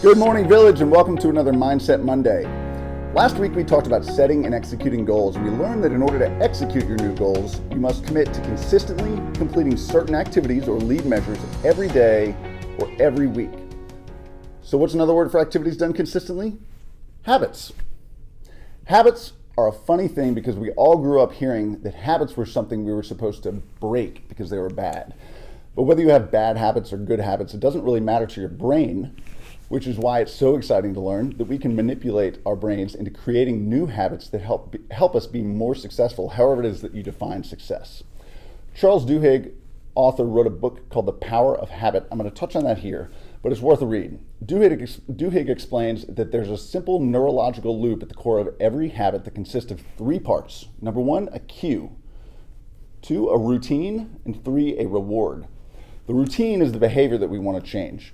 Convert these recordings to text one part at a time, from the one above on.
Good morning, Village, and welcome to another Mindset Monday. Last week we talked about setting and executing goals, and we learned that in order to execute your new goals, you must commit to consistently completing certain activities or lead measures every day or every week. So what's another word for activities done consistently? Habits. Habits are a funny thing because we all grew up hearing that habits were something we were supposed to break because they were bad. But whether you have bad habits or good habits, it doesn't really matter to your brain, which is why it's so exciting to learn that we can manipulate our brains into creating new habits that help us be more successful, however it is that you define success. Charles Duhigg, author, wrote a book called The Power of Habit. I'm going to touch on that here, but it's worth a read. Duhigg explains that there's a simple neurological loop at the core of every habit that consists of three parts. Number one, a cue. Two, a routine. And three, a reward. The routine is the behavior that we want to change.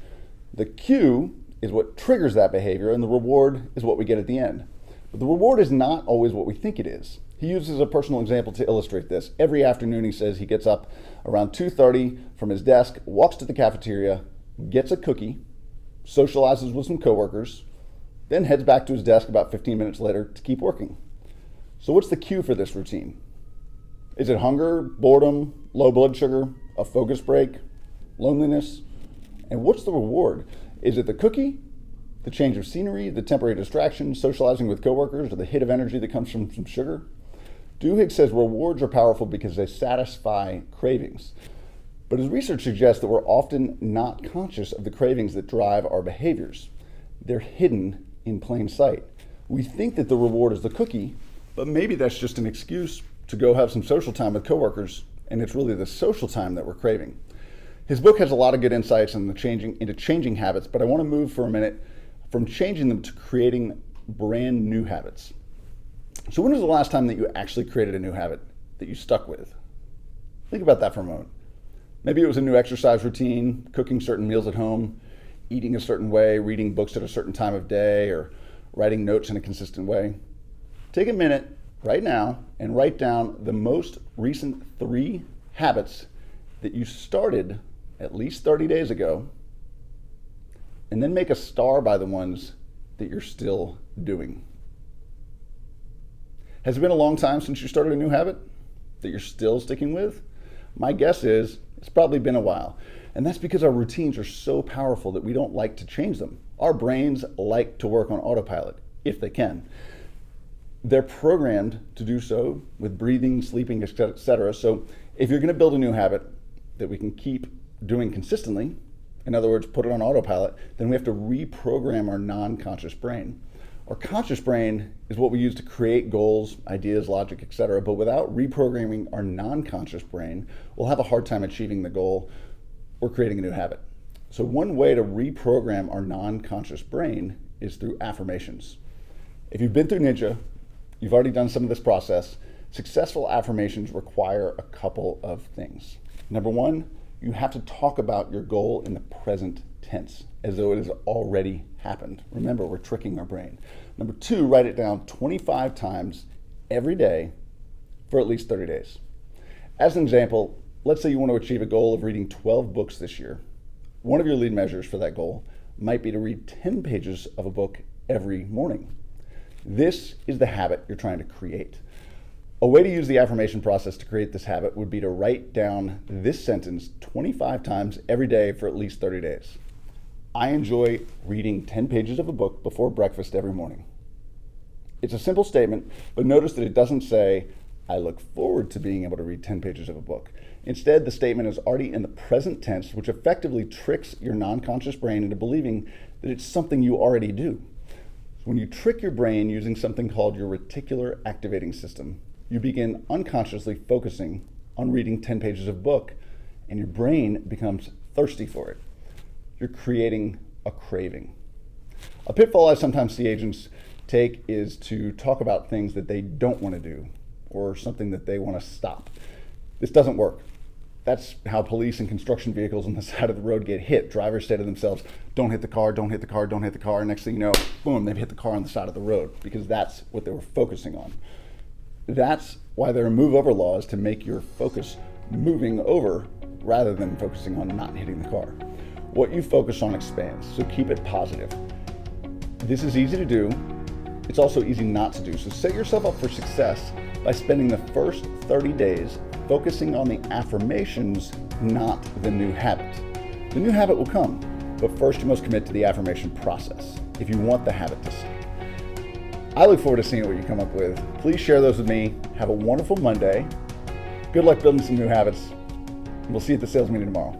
The cue is what triggers that behavior, and the reward is what we get at the end. But the reward is not always what we think it is. He uses a personal example to illustrate this. Every afternoon, he says he gets up around 2:30 from his desk, walks to the cafeteria, gets a cookie, socializes with some coworkers, then heads back to his desk about 15 minutes later to keep working. So what's the cue for this routine? Is it hunger, boredom, low blood sugar, a focus break, loneliness? And what's the reward? Is it the cookie, the change of scenery, the temporary distraction, socializing with coworkers, or the hit of energy that comes from some sugar? Duhigg says rewards are powerful because they satisfy cravings. But his research suggests that we're often not conscious of the cravings that drive our behaviors. They're hidden in plain sight. We think that the reward is the cookie, but maybe that's just an excuse to go have some social time with coworkers, and it's really the social time that we're craving. His book has a lot of good insights into changing habits, but I want to move for a minute from changing them to creating brand new habits. So when was the last time that you actually created a new habit that you stuck with? Think about that for a moment. Maybe it was a new exercise routine, cooking certain meals at home, eating a certain way, reading books at a certain time of day, or writing notes in a consistent way. Take a minute right now and write down the most recent 3 habits that you started at least 30 days ago, and then make a star by the ones that you're still doing. Has it been a long time since you started a new habit that you're still sticking with? My guess is it's probably been a while. And that's because our routines are so powerful that we don't like to change them. Our brains like to work on autopilot, if they can. They're programmed to do so with breathing, sleeping, etc. So if you're going to build a new habit that we can keep doing consistently, in other words, put it on autopilot, then we have to reprogram our non-conscious brain. Our conscious brain is what we use to create goals, ideas, logic, etc. But without reprogramming our non-conscious brain, we'll have a hard time achieving the goal or creating a new habit. So one way to reprogram our non-conscious brain is through affirmations. If you've been through Ninja, you've already done some of this process. Successful affirmations require a couple of things. Number one, you have to talk about your goal in the present tense, as though it has already happened. Remember, we're tricking our brain. Number two, write it down 25 times every day for at least 30 days. As an example, let's say you want to achieve a goal of reading 12 books this year. One of your lead measures for that goal might be to read 10 pages of a book every morning. This is the habit you're trying to create. A way to use the affirmation process to create this habit would be to write down this sentence 25 times every day for at least 30 days. I enjoy reading 10 pages of a book before breakfast every morning. It's a simple statement, but notice that it doesn't say, I look forward to being able to read 10 pages of a book. Instead, the statement is already in the present tense, which effectively tricks your non-conscious brain into believing that it's something you already do. So when you trick your brain using something called your reticular activating system, you begin unconsciously focusing on reading 10 pages of a book, and your brain becomes thirsty for it. You're creating a craving. A pitfall I sometimes see agents take is to talk about things that they don't want to do or something that they want to stop. This doesn't work. That's how police and construction vehicles on the side of the road get hit. Drivers say to themselves, don't hit the car, don't hit the car, don't hit the car. Next thing you know, boom, they've hit the car on the side of the road because that's what they were focusing on. That's why there are move over laws, to make your focus moving over rather than focusing on not hitting the car. What you focus on expands, so keep it positive. This is easy to do. It's also easy not to do. So set yourself up for success by spending the first 30 days focusing on the affirmations, not the new habit. The new habit will come, but first you must commit to the affirmation process if you want the habit to stick. I look forward to seeing what you come up with. Please share those with me. Have a wonderful Monday. Good luck building some new habits. We'll see you at the sales meeting tomorrow.